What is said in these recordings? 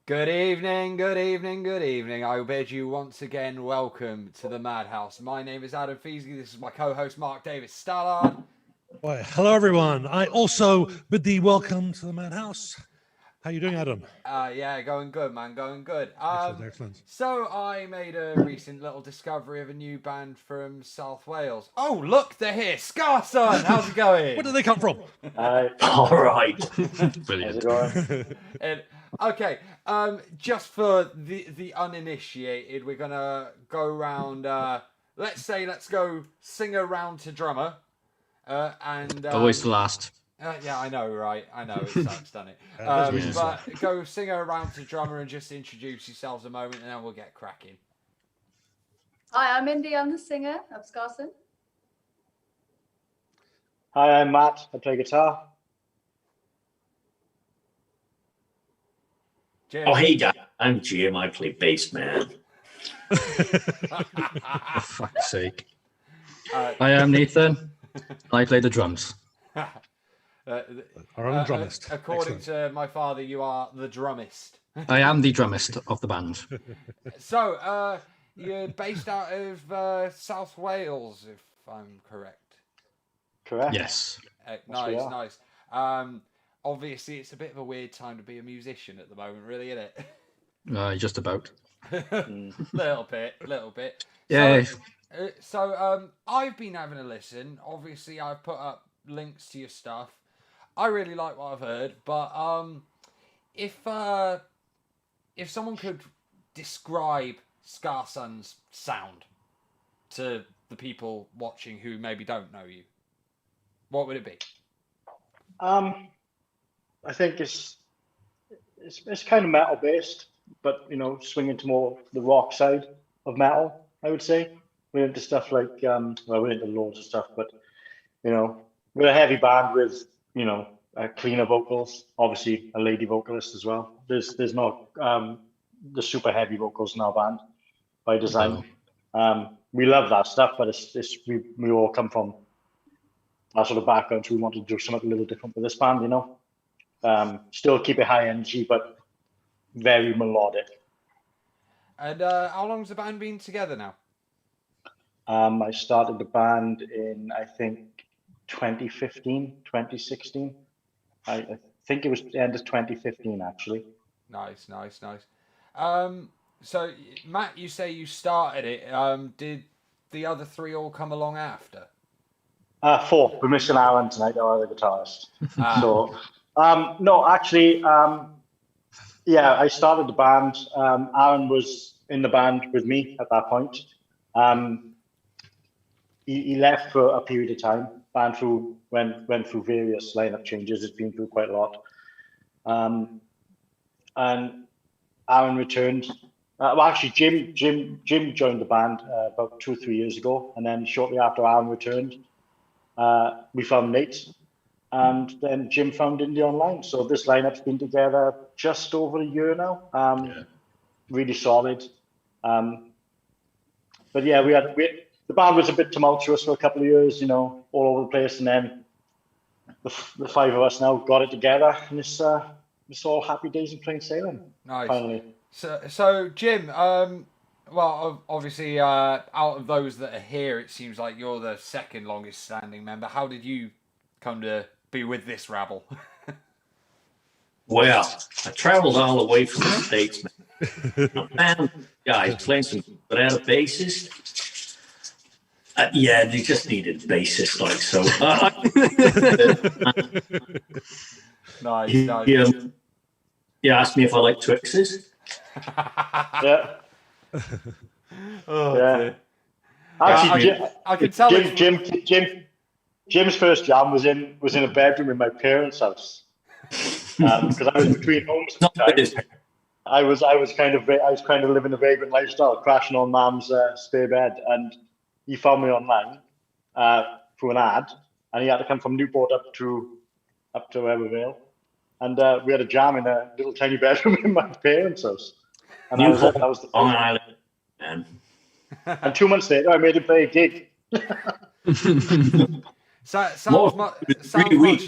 Good evening, good evening, good evening. I bid you once again welcome to the Madhouse. My name is Adam Feasley. This is my co-host Mark Davis Stallard. Well, hello everyone. I also bid thee welcome to the Madhouse. How you doing, Adam? Yeah, going good, man, going good. Excellent. So I made a recent little discovery of a new band from South Wales. Oh, look, they're here. Scarsun, how's it going? Where did they come from? All right. Brilliant. How's it going? Okay, just for the uninitiated, we're gonna go round. Let's go singer round to drummer, and Always the last. yeah, I know, right? I know it sucks, doesn't it? doesn't But go singer around to drummer and just introduce yourselves a moment, and then we'll get cracking. Hi, I'm Indy. I'm the singer of Scarsun. Hi, I'm Matt. I play guitar. Jim. Oh, hey, guys. I'm Jim. I play bass, man. For fuck's sake. I am Nathan. I play the drums. Our own drummist. According to my father, you are the drummist. I am the drummist of the band. So, you're based out of South Wales, if I'm correct. Correct. Yes. Nice, we are. nice. Obviously, it's a bit of a weird time to be a musician at the moment, really, isn't it? Just about. Little bit. Yeah. So, I've been having a listen. Obviously, I've put up links to your stuff. I really like what I've heard, but if someone could describe Scarsun's sound to the people watching who maybe don't know you, what would it be? I think it's kind of metal based, but swinging to more the rock side of metal. I would say we're into stuff like we're into loads of stuff, but we're a heavy band with cleaner vocals. Obviously, a lady vocalist as well. There's not the super heavy vocals in our band by design. We love that stuff, but we all come from that sort of background, so we wanted to do something a little different with this band. Still keep it high energy, but very melodic. And how long's the band been together now? I started the band in, I think, 2015, 2016. I think it was the end of 2015, actually. Nice. So, Matt, you say you started it. Did the other three all come along after? 4. We're missing Alan tonight, our other guitarist. So, no, actually, I started the band. Aaron was in the band with me at that point. He left for a period of time. Band went through various lineup changes. It's been through quite a lot. And Aaron returned. Actually, Jim joined the band about 2 or 3 years ago, and then shortly after Aaron returned, we found Nate, and then Jim found Indy online. So this lineup's been together just over a year now. Really solid. But yeah, the band was a bit tumultuous for a couple of years, all over the place, and then the 5 of us now got it together, and it's all happy days and plain sailing. Nice. Finally. So Jim, well, obviously, out of those that are here, it seems like you're the second longest standing member. How did you come to be with this rabble? Well, I traveled all the way from the States, man. I found guys playing some without a bassist. Yeah, they just needed a bassist, like so. Nice. He asked me if I like Twixes. Yeah. Oh, Yeah. dear. Actually, I could tell. Jim's first jam was in a bedroom in my parents' house because I was between homes at the time. I was kind of living a vagrant lifestyle, crashing on Mam's spare bed, and he found me online through an ad, and he had to come from Newport up to Evervale, and we had a jam in a little tiny bedroom in my parents' house, and that was the Long Island, man. And 2 months later, I made him play a gig. Sounds much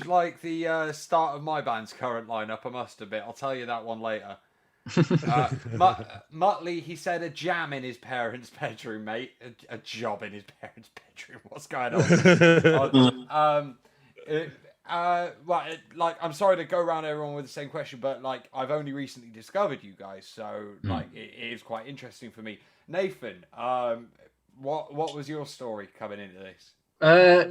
like the start of my band's current lineup, I must admit. I'll tell you that one later. Muttley, he said a jam in his parents' bedroom, mate. A job in his parents' bedroom. What's going on? Like, I'm sorry to go around everyone with the same question, but like, I've only recently discovered you guys, so like, it is quite interesting for me. Nathan, what was your story coming into this?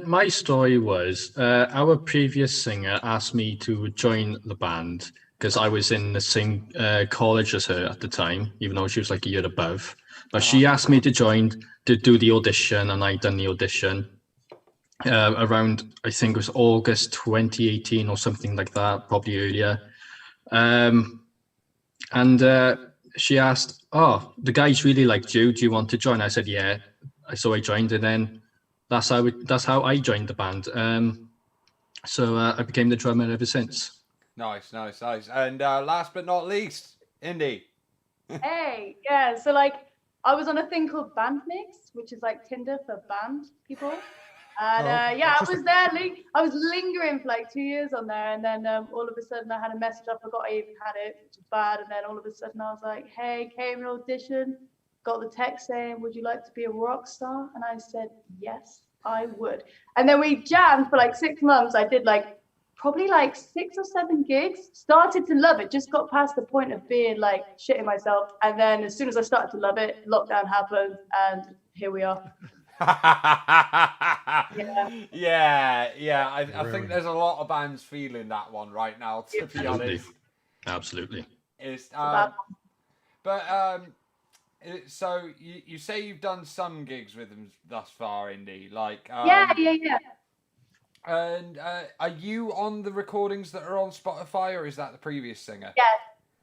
My story was our previous singer asked me to join the band because I was in the same college as her at the time, even though she was like a year above. But she asked me to join to do the audition, and I done the audition around, I think it was August 2018 or something like that, probably earlier. She asked, "Oh, the guys really liked you. Do you want to join?" I said, "Yeah." So I joined, and then that's how I joined the band. So I became the drummer ever since. Nice. And last but not least, Indy. Hey, yeah. So like, I was on a thing called Bandmix, which is like Tinder for band people. And I was there. I was lingering for like 2 years on there, and then all of a sudden I had a message. I forgot I even had it, which was bad. And then all of a sudden I was like, "Hey, came an audition." Got the text saying, "Would you like to be a rock star?" And I said, "Yes, I would." And then we jammed for like 6 months. I did like probably like 6 or 7 gigs. Started to love it. Just got past the point of being like shitting myself. And then as soon as I started to love it, lockdown happened, and here we are. Yeah. I think there's a lot of bands feeling that one right now, to be honest. Absolutely. It's so you say you've done some gigs with them thus far, Indy? Like yeah. And are you on the recordings that are on Spotify, or is that the previous singer? Yes,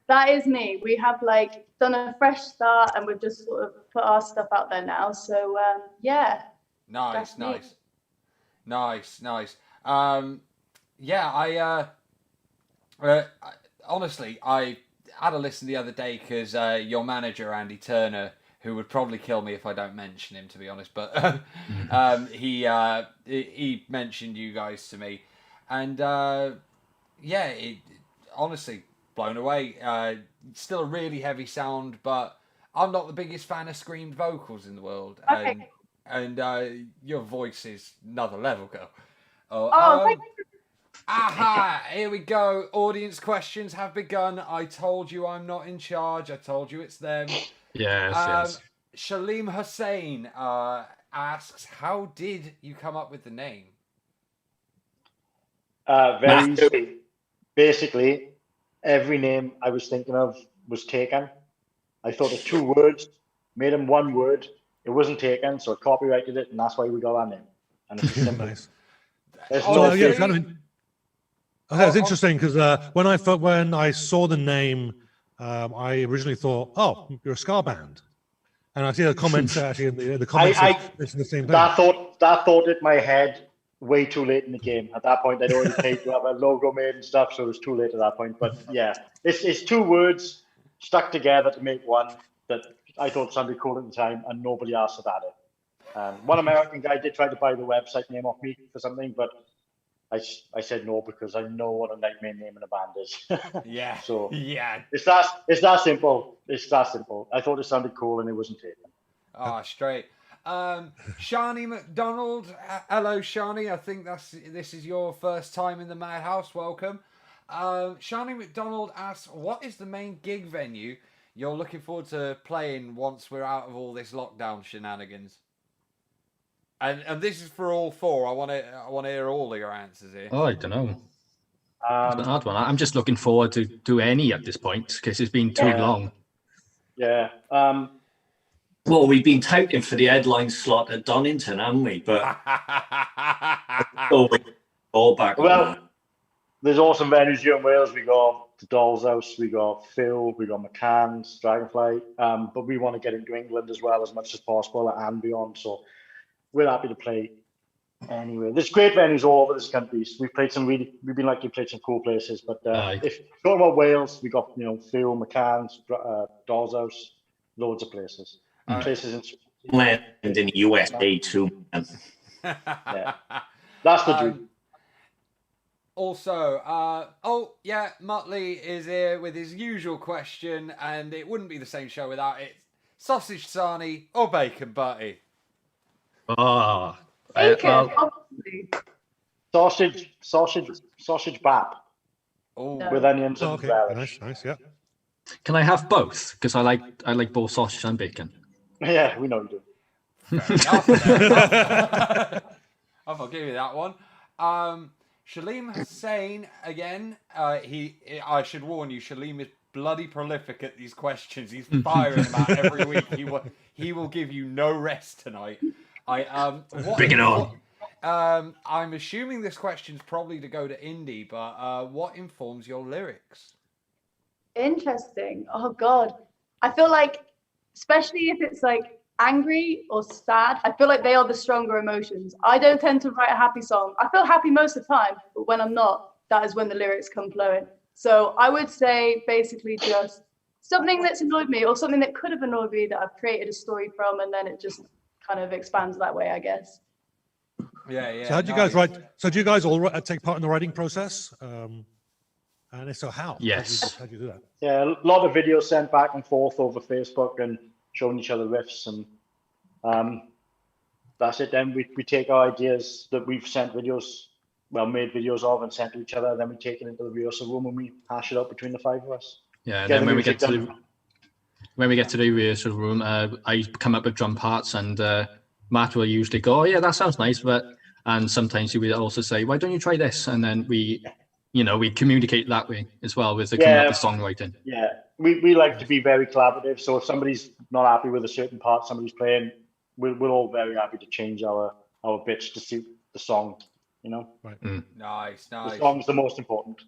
that is me. We have like done a fresh start, and we've just sort of put our stuff out there now. So yeah. Nice. Honestly, I had a listen the other day because your manager, Andy Turner, who would probably kill me if I don't mention him, to be honest, but he mentioned you guys to me, and honestly, blown away. Still a really heavy sound, but I'm not the biggest fan of screamed vocals in the world. Okay. And your voice is another level, girl. Thank you. Aha! Here we go. Audience questions have begun. I told you I'm not in charge. I told you it's them. Yes. Shaleem Hussain asks, "How did you come up with the name?" Very easy. Basically, every name I was thinking of was taken. I thought of 2 words, made them 1 word. It wasn't taken, so I copyrighted it, and that's why we got our name. And it's simple. Nice. There's So, no yeah, it's kind of. It's interesting because when I saw the name, I originally thought, "Oh, you're a ska band," and I see the comments actually in the comments. It's the same thing. That thought in my head way too late in the game. At that point, I'd already paid to have a logo made and stuff, so it was too late at that point. But yeah, it's 2 words stuck together to make one that I thought sounded cool at the time, and nobody else had had it. One American guy did try to buy the website name off me for something, but I said no because I know what a nightmare name in a band is. Yeah. So yeah, it's that simple. It's that simple. I thought it sounded cool and it wasn't taken. Straight. Shani McDonald. Hello, Shani. I think this is your first time in the Madhouse. Welcome. Shani McDonald asks, "What is the main gig venue you're looking forward to playing once we're out of all this lockdown shenanigans?" And this is for all 4. I want to hear all of your answers here. Oh, I don't know. It's a hard one. I'm just looking forward to do any at this point because it's been too long. Yeah. Well, we've been touting for the headline slot at Donington, haven't we? But all back. Well, there's awesome venues here in Wales. We got the Doll's House, we got Phil, we got McCann's, Dragonfly. But we want to get into England as well as much as possible and beyond. So we're happy to play anywhere. There's great venues all over this country. So we've been lucky to play some cool places. But if you're talking about Wales, we got Phil, McCann's, Doll's House, loads of places. Places in land in the USA too. Yeah. That's the dream. Also, Muttley is here with his usual question, and it wouldn't be the same show without it. Sausage sarnie or bacon butty? Oh, Bacon, well, obviously. Sausage bap Oh, with onions and Okay, relish. nice, yeah. can I have both? Because I like both sausage and bacon. Yeah, we know you do. fair enough. I'll give you that one. Shaleem Hussain again. I should warn you, Shaleem is bloody prolific at these questions. He's firing them out every week. He will give you no rest tonight. Bring it on. I'm assuming this question's probably to go to Indy, but what informs your lyrics? Interesting. Oh God, I feel like, especially if it's like angry or sad, I feel like they are the stronger emotions. I don't tend to write a happy song. I feel happy most of the time, but when I'm not, that is when the lyrics come flowing. So I would say basically just something that's annoyed me or something that could have annoyed me that I've created a story from, and then it just kind of expands that way, I guess. Yeah. So how do you guys write? So do you guys all take part in the writing process? And if so, how? Yes. How do you do that? Yeah, a lot of videos sent back and forth over Facebook and showing each other riffs, and that's it. Then we take our ideas that we've made videos of and sent to each other. Then we take it into the rehearsal room and we hash it out between the five of us. Yeah, and then when we get to the rehearsal room, I come up with drum parts, and Matt will usually go, "Oh yeah, that sounds nice," and sometimes he will also say, "Why don't you try this?" And then we communicate that way as well with the coming up with songwriting. Yeah, we like to be very collaborative. So if somebody's not happy with a certain part somebody's playing, we're all very happy to change our bits to suit the song. Right. Nice. The song's the most important.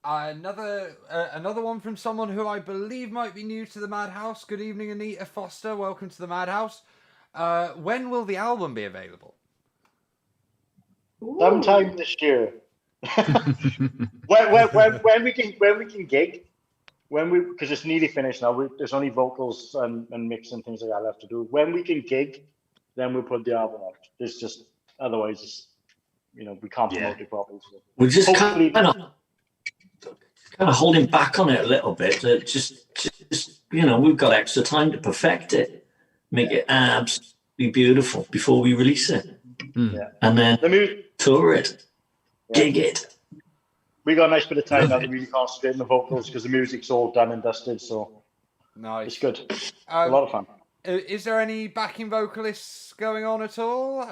Another one from someone who I believe might be new to the Madhouse. Good evening, Anita Foster. Welcome to the Madhouse. When will the album be available? Sometime this year. when we can gig, because it's nearly finished now. There's only vocals and mix and things like that left to do. When we can gig, then we'll put the album out. There's just otherwise, we can't promote it properly. So We're just kind of holding back on it a little bit. Just we've got extra time to perfect it, make it absolutely beautiful before we release it, and then tour it, gig it. We got a nice bit of time now to really concentrate on the vocals because the music's all done and dusted. So nice. It's good. A lot of fun. Is there any backing vocalists going on at all?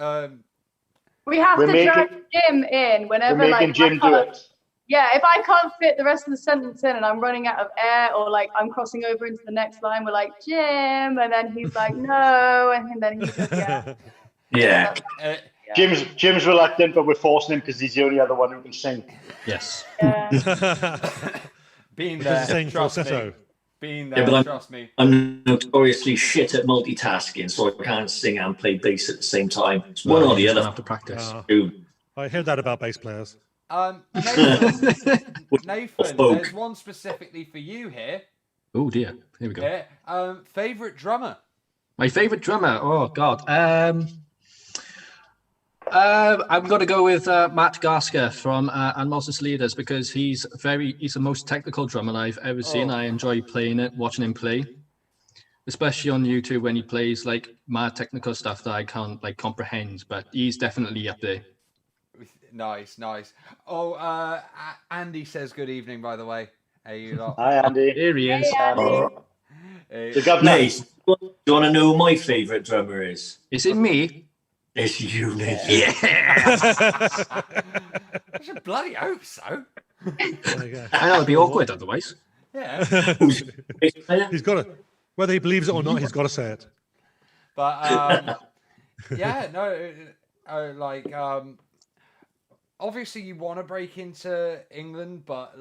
We have to drag Jim in whenever Jim do it. Yeah, if I can't fit the rest of the sentence in and I'm running out of air or I'm crossing over into the next line, we're like, Jim, and then he's like, no, and then he says, yeah. Yeah. Jim's reluctant, but we're forcing him because he's the only other one who can sing. Yes. Yeah. Being there, trust me. Being there, trust me. I'm notoriously shit at multitasking, so I can't sing and play bass at the same time. It's one or the other. Have to practice. I hear that about bass players. Nathan, there's one specifically for you here. Oh dear, here we go. Yeah. Favorite drummer? My favorite drummer? Oh God. I'm going to go with Matt Gaska from Animals Leaders because he's the most technical drummer I've ever seen. I enjoy watching him play, especially on YouTube when he plays mad technical stuff that I can't comprehend. But he's definitely up there. Nice. Oh, Andy says good evening, by the way. Hey, you lot. Hi, Andy. Here he is. The governor. Nate, do you want to know who my favourite drummer is? Is it me? It's you, Nate. Yeah. I should bloody hope so. I know it'd be awkward otherwise. Yeah. He's got to, whether he believes it or not, he's got to say it. But obviously you want to break into England, but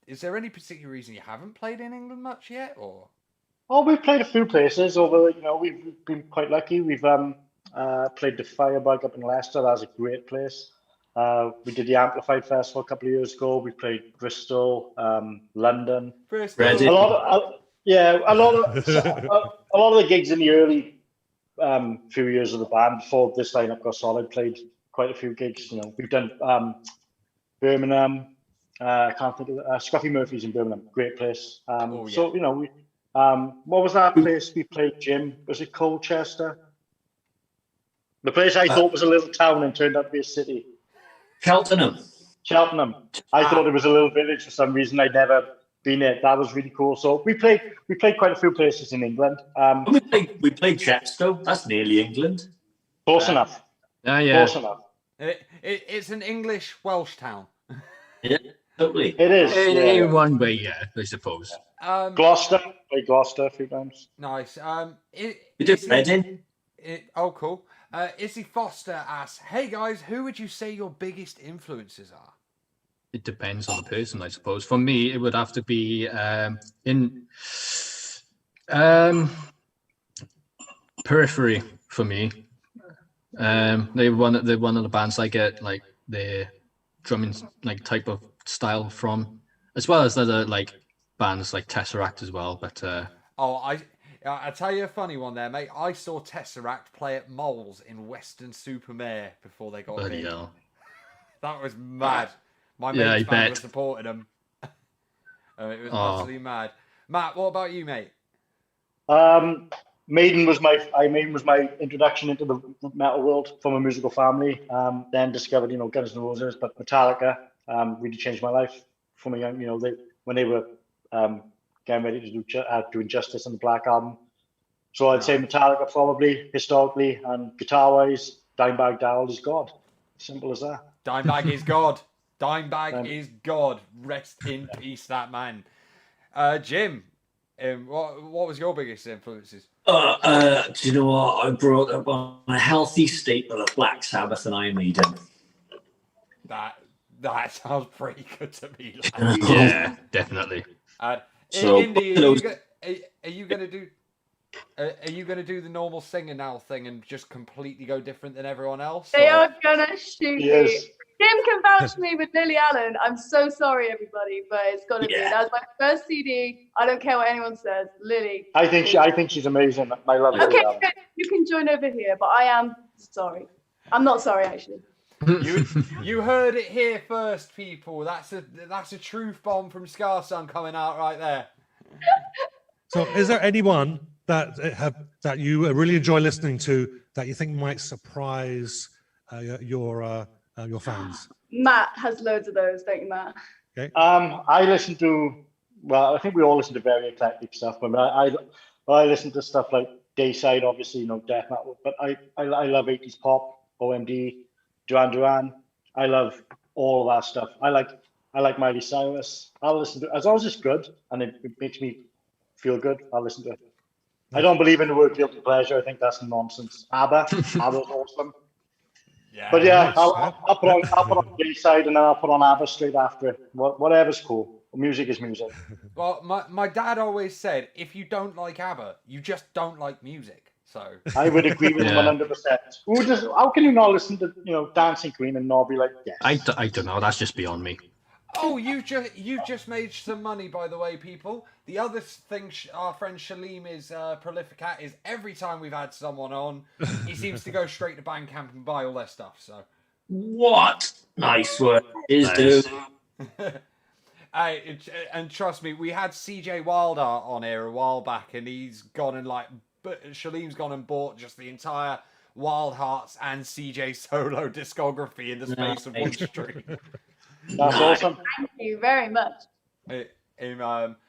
is there any particular reason you haven't played in England much yet, or? Oh, we've played a few places over. We've been quite lucky. We've played the Firebug up in Leicester. That's a great place. We did the Amplified Festival a couple of years ago. We played Bristol, London. Reading. A lot of the gigs in the early few years of the band before this lineup got solid. Played quite a few gigs. You know, we've done Birmingham. I can't think of Scruffy Murphy's in Birmingham. Great place. So you know, we what was that place we played, Jim? Was it Colchester? The place I thought was a little town and turned out to be a city. Cheltenham. I thought it was a little village for some reason. I'd never been there. That was really cool. So we played quite a few places in England. We played Chepstow. That's nearly England. Close enough. Yeah. Close enough. It's an English Welsh town. Yeah, totally. It is. In one way, yeah, I suppose. Gloucester. Played Gloucester a few times. Nice. We did Reading. Oh, cool. Izzy Foster asks, "Hey guys, who would you say your biggest influences are?" It depends on the person, I suppose. For me, it would have to be in Periphery for me. They're one of the bands I get like their drumming like type of style from, as well as other like bands like Tesseract as well. But I tell you a funny one there, mate. I saw Tesseract play at Moles in Weston-super-Mare before they got big. hell. That was mad. My mate's band was supporting them. It was absolutely mad. Matt, what about you, mate? Maiden was my introduction into the metal world from a musical family. Then discovered, you know, Guns N' Roses, but Metallica really changed my life from a young, you know, when they were getting ready to do Injustice on the Black Album. So I'd say Metallica probably historically, and guitar-wise, Dimebag Darrell is God. Simple as that. Dimebag is God. Dimebag is God. Rest in peace, that man. Jim, what was your biggest influences? Do you know what? I brought up on a healthy staple of Black Sabbath and Iron Maiden. That sounds pretty good to me. Like. Yeah, definitely. So, Indy, are you gonna do the normal singer now thing and just completely go different than everyone else? They are gonna shoot Yes. me. Jim can vouch for me with Lily Allen. I'm so sorry, everybody, but it's gotta be. That was my first CD. I don't care what anyone says. Lily. I think she's amazing. I love Lily Okay, Allen. you can join over here, but I am sorry. I'm not sorry, actually. You heard it here first, people. That's a truth bomb from Scarsun coming out right there. So, is there anyone that you really enjoy listening to that you think might surprise your fans? Matt has loads of those, don't you, Matt? Okay. I listen to, well, I think we all listen to very eclectic stuff, but I listen to stuff like Dayside, obviously, you know, death metal, but I love 80s pop, OMD, Duran Duran. I love all of that stuff. I like Miley Cyrus. I'll listen to, as long as it's good and it makes me feel good, I'll listen to it. I don't believe in the word guilty pleasure. I think that's nonsense. ABBA's awesome. Yeah. But yeah, I'll put on Dayside and then I'll put on ABBA straight after it. Whatever's cool. Music is music. Well, my dad always said, if you don't like ABBA, you just don't like music. So I would agree with him 100%. How can you not listen to, you know, Dancing Queen and not be like, yes? I don't know. That's just beyond me. Oh, you just made some money, by the way, people. The other thing our friend Shaleem is prolific at is every time we've had someone on, he seems to go straight to Bandcamp and buy all their stuff. So What? Nice work. Dude. And trust me, we had CJ Wildart on here a while back, and he's gone and Shaleem's gone and bought just the entire Wild Hearts and CJ solo discography in the space of one stream. That's awesome. Thank you very much.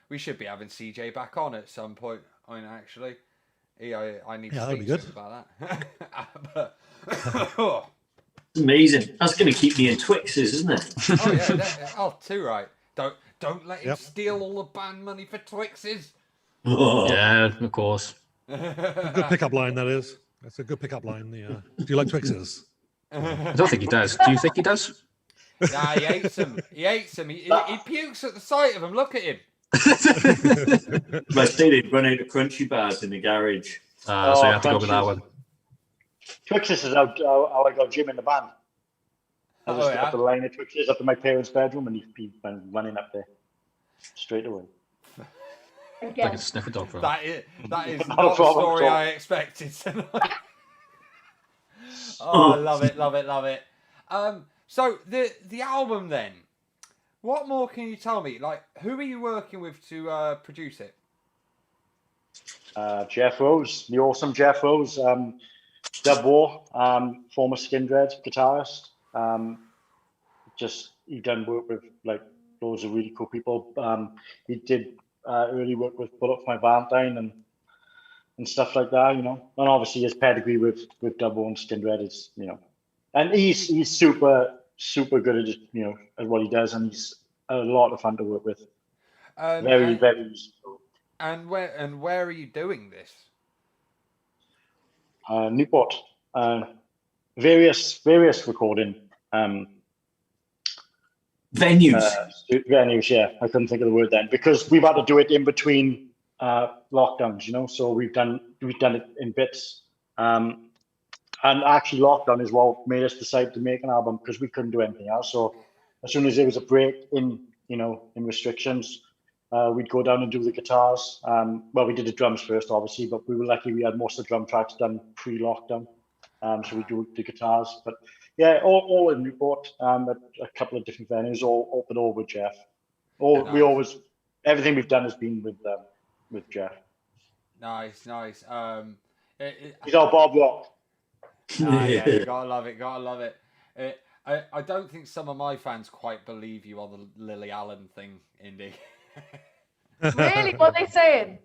We should be having CJ back on at some point. I mean, actually, I need to that'd speak be to him about that. It's amazing. That's going to keep me in Twixes, isn't it? Too right. Don't let him steal all the band money for Twixes. Yeah, of course. A good pickup line, that is. That's a good pickup line. Do you like Twixes? I don't think he does. Do you think he does? Nah, he hates them. He hates them. He pukes at the sight of them. Look at him. I say they'd run out of crunchy bars in the garage. So you have to go with that one. Twixes is how I got Jim in the band. I just got the line of Twixes up in my parents' bedroom and he went running up there straight away. Again. Like a sniffer dog for him. That is not the story I expected tonight. I love it. So the album then. What more can you tell me? Like, who are you working with to produce it? Jeff Rose, the awesome Jeff Rose, Dub War, former Skindred guitarist. He done work with like loads of really cool people. He did early work with Bullet for My Valentine and stuff like that, you know. And obviously his pedigree with Dub War and Skindred is, you know, and he's super good at at what he does, and he's a lot of fun to work with. Very useful. And where are you doing this? Newport. Various recording venues. Yeah, I couldn't think of the word then, because we've had to do it in between lockdowns, you know. So we've done it in bits. And actually, lockdown is what made us decide to make an album, because we couldn't do anything else. So as soon as there was a break in restrictions, we'd go down and do the guitars. Well, we did the drums first, obviously, but we were lucky we had most of the drum tracks done pre-lockdown. So we do the guitars. But yeah, all in Newport, at a couple of different venues, all with Jeff. Everything we've done has been with Jeff. Nice. He's our Bob Rock. Yeah, you gotta love it. I don't think some of my fans quite believe you on the Lily Allen thing, Indy. Really? What are they saying?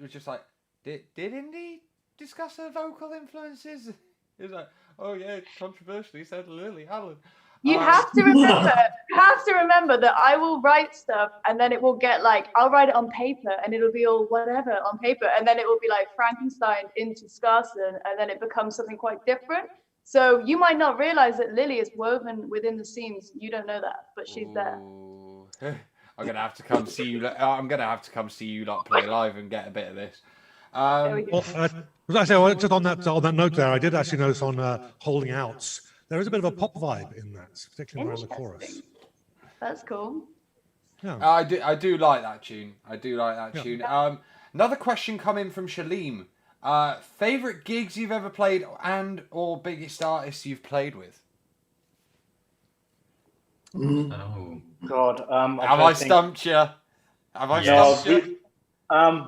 Just like, did Indy discuss her vocal influences? It's like, oh yeah, controversially said Lily Allen. You have to remember that I will write stuff, and then it will get like, I'll write it on paper and it'll be all whatever on paper, and then it will be like Frankenstein into Scarsun, and then it becomes something quite different. So you might not realize that Lily is woven within the seams. You don't know that, but she's there. I'm gonna have to come see you. Like play live and get a bit of this. Just on that note there, I did actually notice on Holding Outs, there is a bit of a pop vibe in that, particularly around the chorus. That's cool. Yeah. I do like that tune. Tune. Another question coming from Shalim. Favorite gigs you've ever played or biggest artists you've played with? Oh God! Have I stumped you?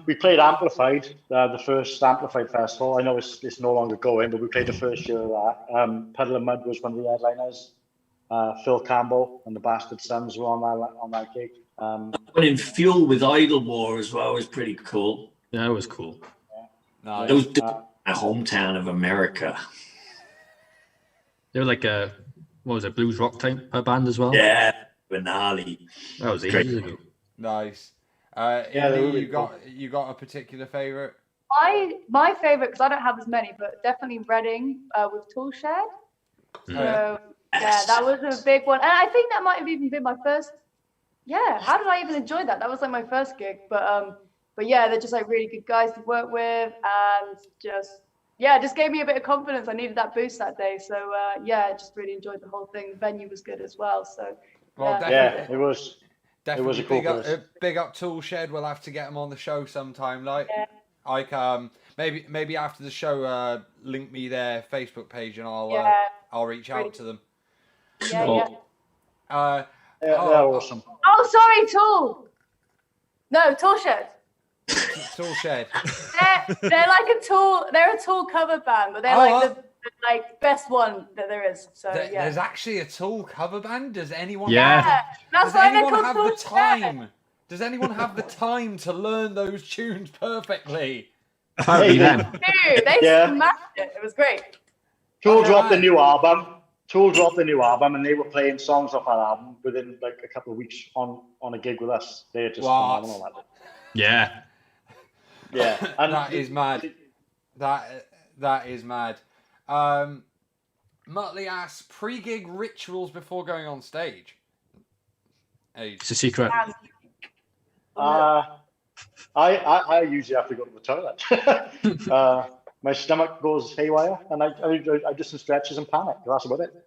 We played Amplified, the first Amplified festival. I know it's no longer going, but we played the first year of that. Puddle of Mud was one of the headliners. Phil Campbell and the Bastard Sons were on that gig. But in Fuel with Idle War as well was pretty cool. Yeah, it was cool. Nice. It was my hometown of America. They were like a blues rock type band as well. Yeah, Benali. That was ages ago. Nice. You got a particular favorite? My favorite, because I don't have as many, but definitely Reading with Toolshed. So yeah, that was a big one, and I think that might have even been my first. Yeah, how did I even enjoy that? That was like my first gig, but yeah, they're just like really good guys to work with, and just gave me a bit of confidence. I needed that boost that day, so yeah, just really enjoyed the whole thing. The venue was good as well, so it was. Definitely it was a cool big up Toolshed. We'll have to get them on the show sometime. Maybe after the show, link me their Facebook page and I'll reach out to them. Yeah. They're awesome. Oh, sorry, Tool. No, Toolshed. Toolshed. They're like a Tool. They're a Tool cover band, but they're the best one that there is. So there's actually a Tool cover band. Does anyone? Yeah, does anyone have the time? Does anyone have the time to learn those tunes perfectly? Dude, they smashed it. It was great. Tool dropped the new album. And they were playing songs off that album within like a couple of weeks on a gig with us. They're just phenomenal at it. Yeah. Yeah, and that is mad. That is mad. Muttley asks, pre-gig rituals before going on stage. It's a secret. I usually have to go to the toilet. My stomach goes haywire, and I do some stretches and panic. That's about it.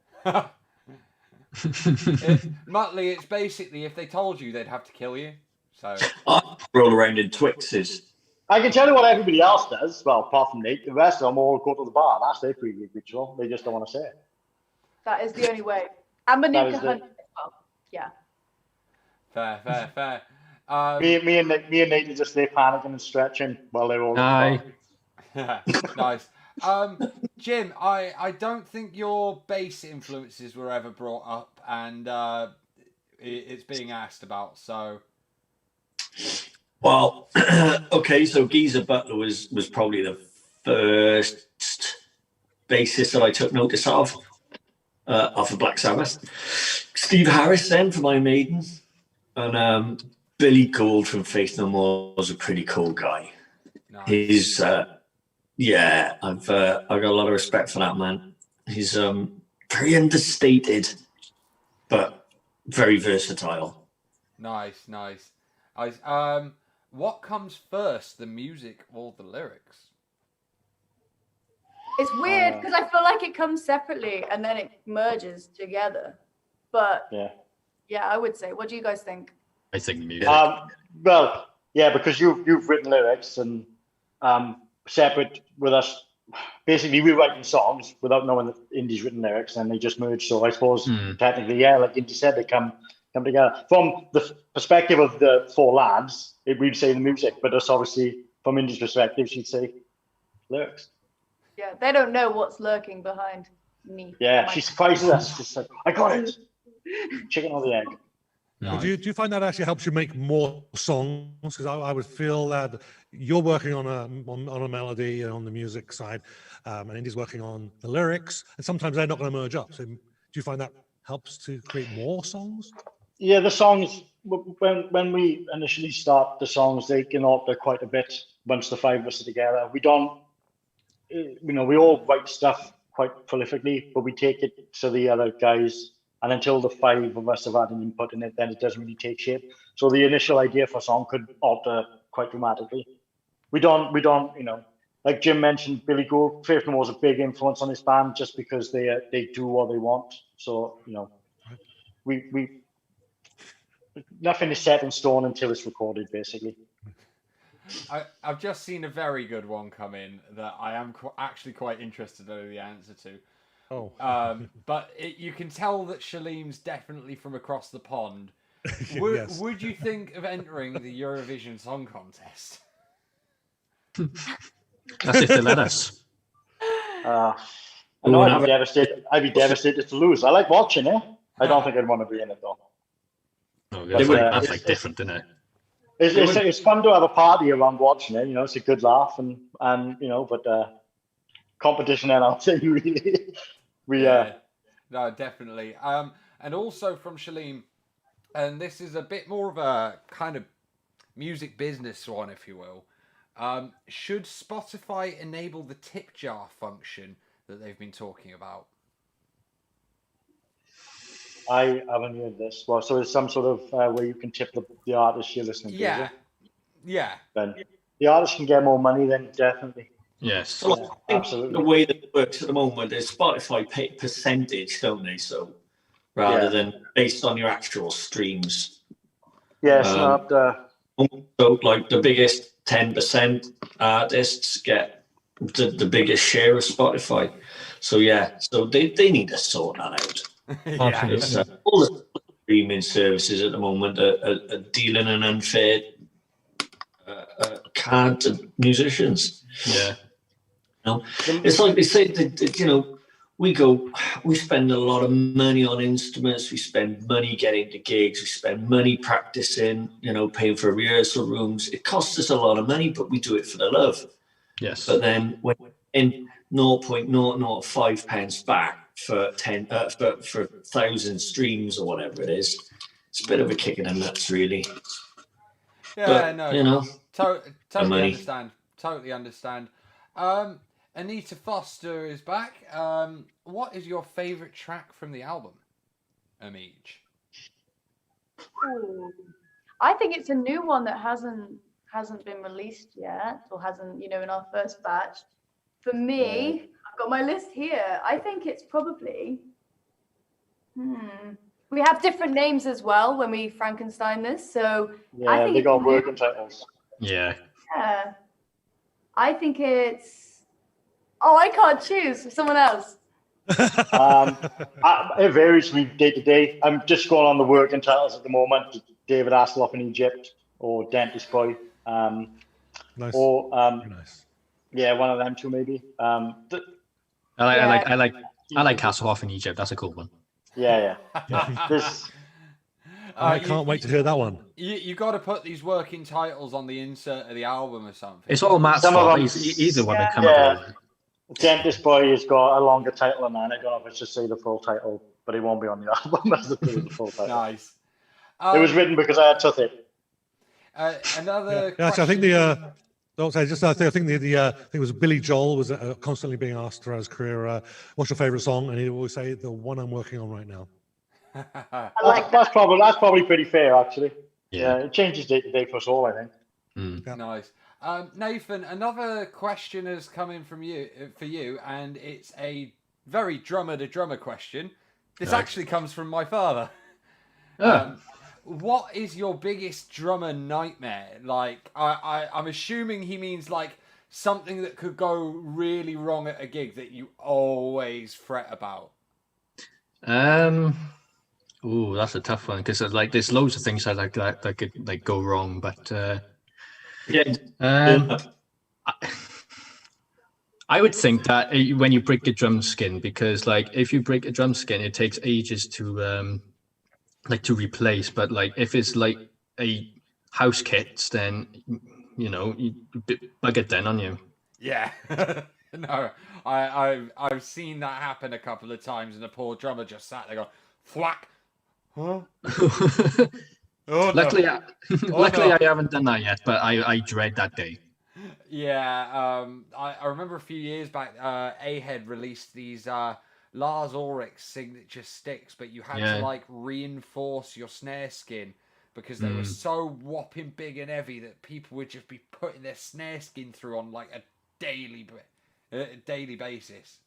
Muttley, it's basically if they told you, they'd have to kill you. So I roll around in Twixes. I can tell you what everybody else does. Well, apart from Nate, the rest of them all go to the bar. That's their pre-gig ritual. They just don't want to say it. That is the only way. And Manuka Hunt as well. Yeah. Fair. Me and Nate are just there panicking and stretching while they're all. Aye. Nice. Jim, I don't think your bass influences were ever brought up, and it's being asked about. So. Well, okay, so Geezer Butler was probably the first bassist that I took notice of off of Black Sabbath. Steve Harris then from Iron Maiden, and Billy Gould from Faith No More was a pretty cool guy. Nice. He's I've got a lot of respect for that man. He's very understated, but very versatile. Nice. What comes first, the music or the lyrics? It's weird because I feel like it comes separately and then it merges together. But yeah, I would say. What do you guys think? I think music. Well, yeah, because you've written lyrics and separate with us. Basically, we're writing songs without knowing that Indy's written lyrics, and they just merge. So I suppose technically, yeah, like Indy said, they come together. From the perspective of the four lads, we'd say the music, but it's obviously from Indy's perspective, she'd say lyrics. Yeah, they don't know what's lurking behind me. Yeah, she surprises us. She's like, I got it. Chicken or the egg. No. Do you find that actually helps you make more songs? Because I would feel that you're working on a melody and on the music side, and Indy's working on the lyrics, and sometimes they're not going to merge up. So do you find that helps to create more songs? Yeah, the songs, when we initially start the songs, they can alter quite a bit once the five of us are together. We don't, we all write stuff quite prolifically, but we take it to the other guys, and until the five of us have had an input in it, then it doesn't really take shape. So the initial idea for a song could alter quite dramatically. We don't, like Jim mentioned, Billy Gould, Faith No More was a big influence on this band just because they do what they want. So, we nothing is set in stone until it's recorded, basically. I've just seen a very good one come in that I am actually quite interested in the answer to. Oh. But you can tell that Shaleem's definitely from across the pond. Yes. Would you think of entering the Eurovision Song Contest? That's if they let us. I know I'd be devastated to lose. I like watching it. I don't think I'd want to be in it though. Oh, that's like different, isn't it? It's fun to have a party around watching it. It's a good laugh and but competition and I'll say really, no, definitely. And also from Shaleem, and this is a bit more of a kind of music business one, if you will. Should Spotify enable the tip jar function that they've been talking about? I haven't heard this. Well, so there's some sort of where you can tip the artist you're listening to. Yeah. Then the artist can get more money, then definitely. Yes. Well, Absolutely. The way that it works at the moment is Spotify pay percentage, don't they? So rather than based on your actual streams. Yeah, it's not. So like the biggest 10% artists get the biggest share of Spotify. So so they need to sort that out. All the streaming services at the moment are dealing an unfair card to musicians. Yeah. It's like they say that, we spend a lot of money on instruments, we spend money getting to gigs, we spend money practicing, paying for rehearsal rooms. It costs us a lot of money, but we do it for the love. Yes. But then when in 0.005 pence back for 1,000 streams or whatever it is, it's a bit of a kick in the nuts, really. Yeah, but, no. Totally understand. Anita Foster is back. What is your favourite track from the album, Amij? I think it's a new one that hasn't been released yet, or hasn't, in our first batch. For me, I've got my list here. I think it's probably. We have different names as well when we Frankenstein this, so I think they got working titles. Yeah. Yeah. I think it's. Oh, I can't choose. Someone else. It varies from day to day. I'm just going on the working titles at the moment. David Hasselhoff in Egypt or Dentist Boy. Nice. Or Very nice. yeah, one of them two maybe. I like Hasselhoff in Egypt. That's a cool one. Yeah. This. I can't wait to hear that one. You got to put these working titles on the insert of the album or something. It's all Matt's Some of fault. them- He's the one that come Yeah. up with it. Dentist Boy has got a longer title than mine. I don't know if it's just say the full title, but it won't be on the album as the full title. Nice. It was written because I had took it. Another. Yeah, actually, I think question- I think it was Billy Joel was constantly being asked throughout his career, "What's your favorite song?" And he'd always say, "The one I'm working on right now." I like that. That's probably pretty fair actually. Yeah. It changes day to day for us all, I think. Yeah. Nice. Nathan, another question has come in from you for you, and it's a very drummer to drummer question. This Right. actually comes from my father. Oh. What is your biggest drummer nightmare? Like, I'm assuming he means like something that could go really wrong at a gig that you always fret about. Ooh, that's a tough one because like there's loads of things that could like go wrong, but I would think that when you break a drum skin, because like if you break a drum skin, it takes ages to to replace. But like if it's like a house kit, then you bug it then on you. Yeah. No, I've seen that happen a couple of times, and the poor drummer just sat there going, "Thwack." Huh? Oh, Luckily, no. luckily no. I haven't done that yet, but I dread that day. Yeah, I remember a few years back, A-Head released these Lars Oryx signature sticks, but you had to like reinforce your snare skin because they were so whopping big and heavy that people would just be putting their snare skin through on like a daily basis.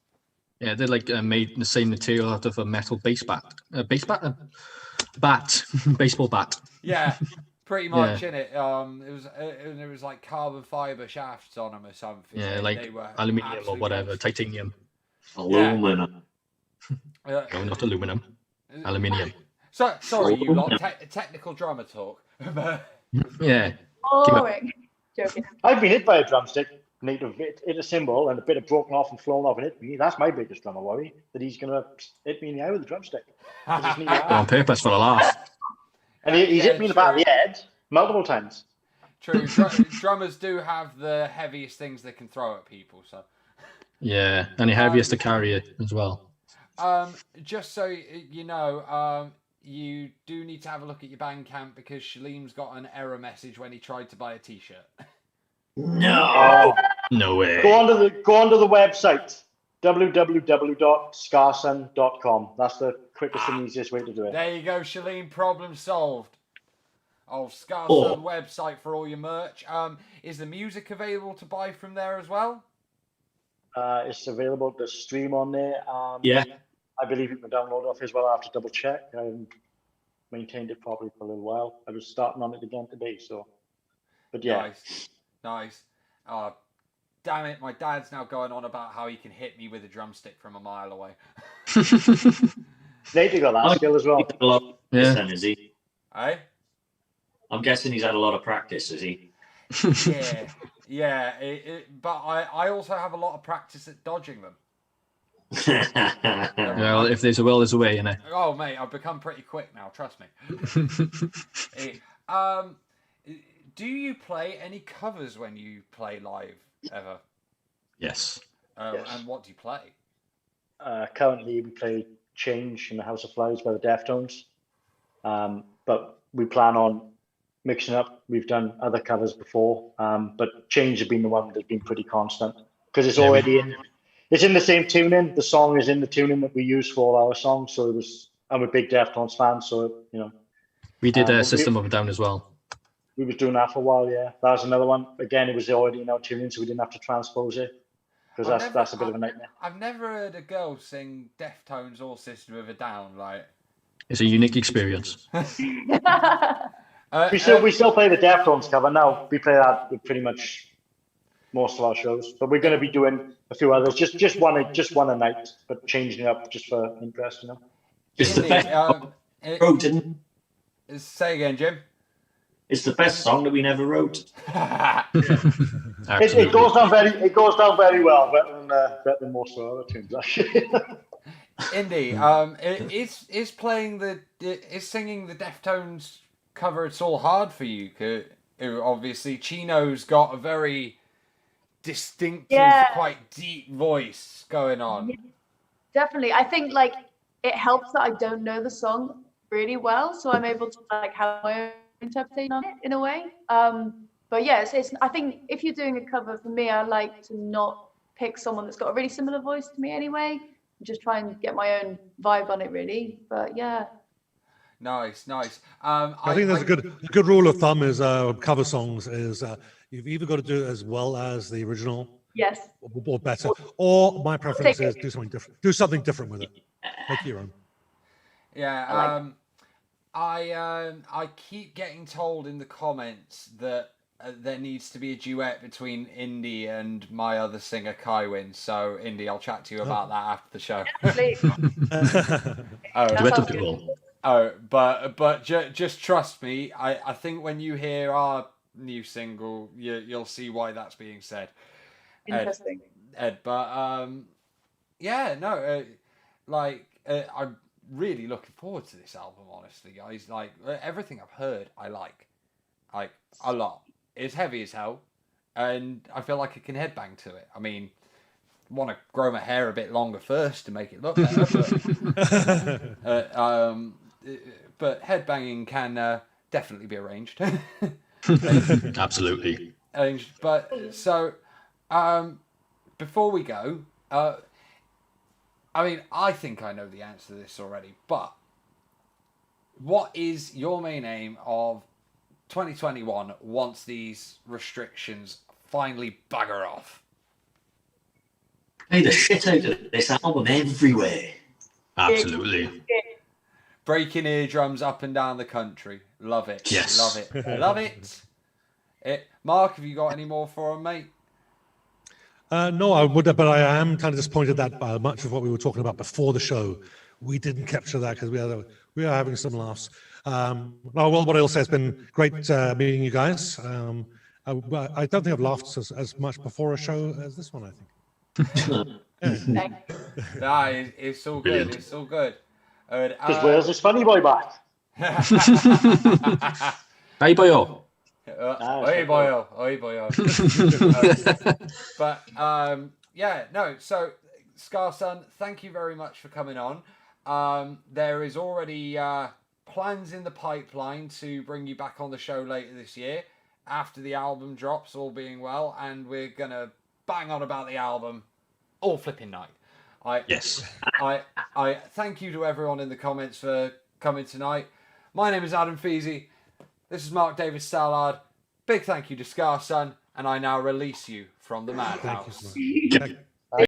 Yeah, they're like made the same material out of a metal baseball bat. Yeah, pretty much, innit? It was like carbon fiber shafts on them or something. Yeah, They like were aluminium or absolutely whatever, awesome. titanium. Aluminum. No, not aluminum. Aluminium. So sorry, you lot. Technical drummer talk. Yeah. Boring. Joking. I've been hit by a drumstick, hit a cymbal, and a bit of broken off and flown off and hit me. That's my biggest drummer worry, that he's going to hit me in the eye with a drumstick. On purpose for a laugh. And he's hit me in the back of the head multiple times. True. Drummers do have the heaviest things they can throw at people. So, Yeah, and the heaviest to carry it as well. just so you know, you do need to have a look at your Bandcamp because Shaleem's got an error message when he tried to buy a T-shirt. No. No way. Go onto the website, www.scarsun.com. That's the quickest and easiest way to do it. There you go, Shaleem. Problem solved. Scarsun website for all your merch. Is the music available to buy from there as well? It's available to stream on there. Yeah. I believe you can download it off as well. I have to double check. I haven't maintained it properly for a little while. I was starting on it again today, so. But yeah. Nice. Damn it, my dad's now going on about how he can hit me with a drumstick from a mile away. Nathan got that skill as well. He's had a lot of practice then, is he? Hey? I'm guessing he's had a lot of practice, is he? Yeah. But I also have a lot of practice at dodging them. Well, if there's a will, there's a way, innit? Oh, mate, I've become pretty quick now, trust me. Do you play any covers when you play live, ever? Yes. Yes. And what do you play? Currently, we play Change in the House of Flies by the Deftones. But we plan on mixing up. We've done other covers before, but Change has been the one that's been pretty constant because it's already it's in the same tuning. The song is in the tuning that we use for all our songs. So I'm a big Deftones fan, so We did a System of a Down as well. We was doing that for a while, yeah. That was another one. Again, it was already in our tuning, so we didn't have to transpose it because that's a bit of a nightmare. I've never heard a girl sing Deftones or System of a Down. Like, It's a unique experience. We still play the Deftones cover now. We play that with pretty much most of our shows. But we're going to be doing a few others, just one a night, but changing it up just for interest, you know. It's the best. Wrote, didn't Say again, Jim. It's the best song that we never wrote. It goes down very well, better than most of our other tunes, actually. Indy, is singing the Deftones cover "It's All Hard" for you? 'Cause obviously Chino's got a very distinctive, quite deep voice going on. Yeah, definitely. I think like it helps that I don't know the song really well, so I'm able to like have my own interpretation on it in a way. But yes, I think if you're doing a cover, for me, I like to not pick someone that's got a really similar voice to me anyway. Just try and get my own vibe on it, really. But yeah. Nice. I think there's a good rule of thumb is cover songs is you've either got to do it as well as the original, yes, or better, or my preference is do something different. Do something different with it. Make your own. Yeah. I keep getting told in the comments that there needs to be a duet between Indy and my other singer Kywin. So Indy, I'll chat to you about that after the show. Duet of people. But just trust me. I think when you hear our new single, you'll see why that's being said. Interesting. Ed, but I'm really looking forward to this album, honestly, guys. Like everything I've heard, I like a lot. It's heavy as hell, and I feel like I can headbang to it. I mean, want to grow my hair a bit longer first to make it look better, but headbanging can definitely be arranged. Absolutely. But so, before we go, I mean, I think I know the answer to this already, but what is your main aim of 2021 once these restrictions finally bugger off? Play the shit out of this album everywhere. Absolutely. Breaking eardrums up and down the country. Love it. Yes. Love it. Love it. Mark, have you got any more for him, mate? No, I would, but I am kind of disappointed that much of what we were talking about before the show, we didn't capture that because we are having some laughs. Well, what I'll say, it's been great meeting you guys. I don't think I've laughed as much before a show as this one, I think. Nah, it's all good. Brilliant. It's all good. Because where's this funny boy back? Bye boyo. Oi boyo. But yeah, no. So Scarsun, thank you very much for coming on. There is already plans in the pipeline to bring you back on the show later this year after the album drops, all being well, and we're gonna bang on about the album all flipping night. Yes. I thank you to everyone in the comments for coming tonight. My name is Adam Feasy. This is Mark Davis Stallard. Big thank you to Scarsun, and I now release you from the Madhouse. Thank you so much.